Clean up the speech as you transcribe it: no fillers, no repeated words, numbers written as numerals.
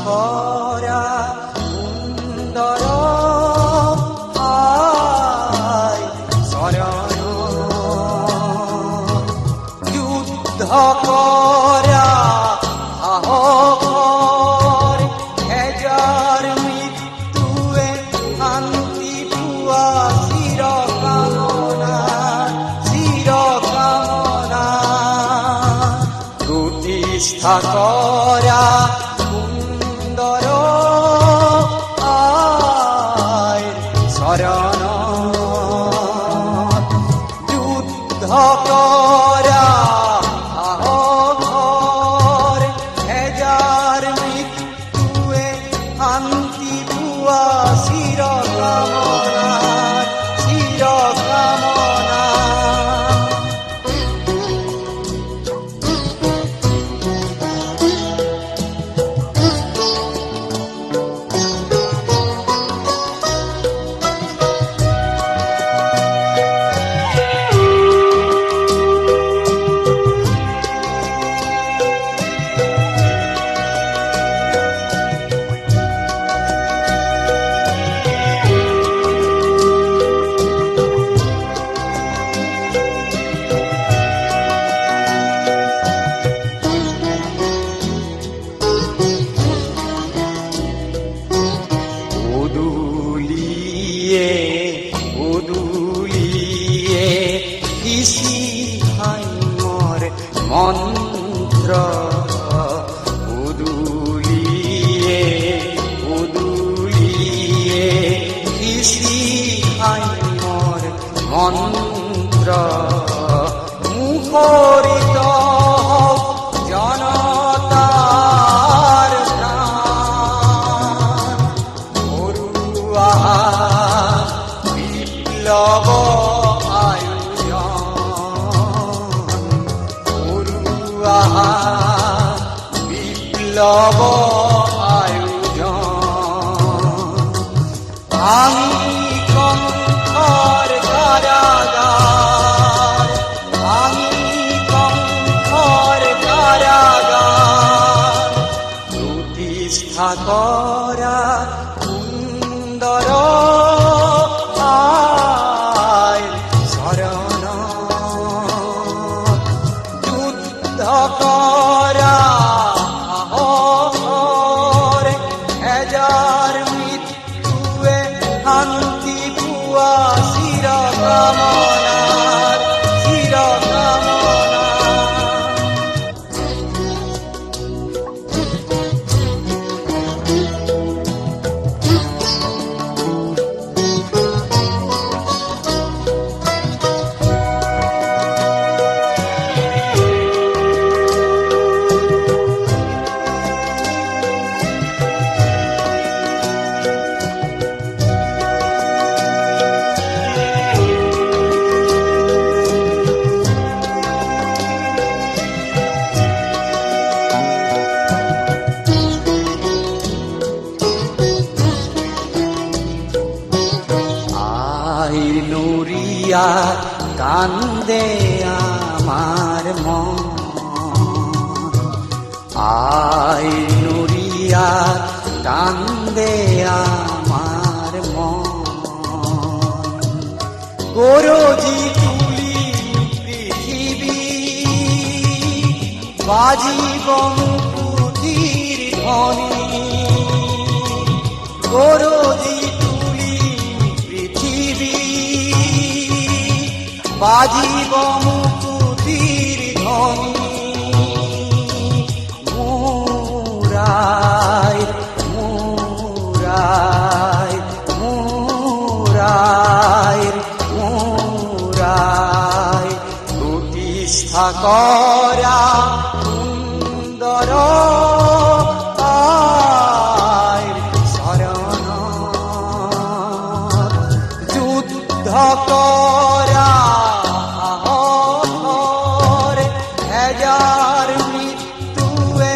করা সুন্দর আয় শরণ যুদ্ধ করা আহর হেজার মৃত্যুয়ে শান্তি পুয়া চির কামনা প্রতিষ্ঠা করা সুন্দর আয় শরণ যুদ্ধ করা আহর হেজার মৃত্যুয়ে শান্তি পুয়া চির কামনা উদুলিয়ে কিসি হাই মোর মন্ত্র উদুলিয়ে কিসি হাই মোর মন্ত্র মুখরিত জনতার প্রাণ বড়ুয়া বিপ্লব আয়োজন বড়ুয়া বিপ্লব আয়োজন আমি কণ্ঠর কারাগার আমি কণ্ঠর কারাগার প্রতিষ্ঠা করা সুন্দর আয় শরণ যুদ্ধ করা আহর হেজার মৃত্যুয়ে শান্তি পুয়া চির কামনা নুরিয়া কান্দে আমার মন আই নুরিয়া কান্দে আমার মন গরজি তুলি পৃথিবী বাজিব মুকুতির ধ্বনি গরজি বাজিব মুকুতির ধ্বনি মুরাই মুরাই মুরাই মুরাই প্রতিষ্ঠা করা সুন্দর আয় শরণ যুদ্ধ করা হাজার মৃত্যুয়ে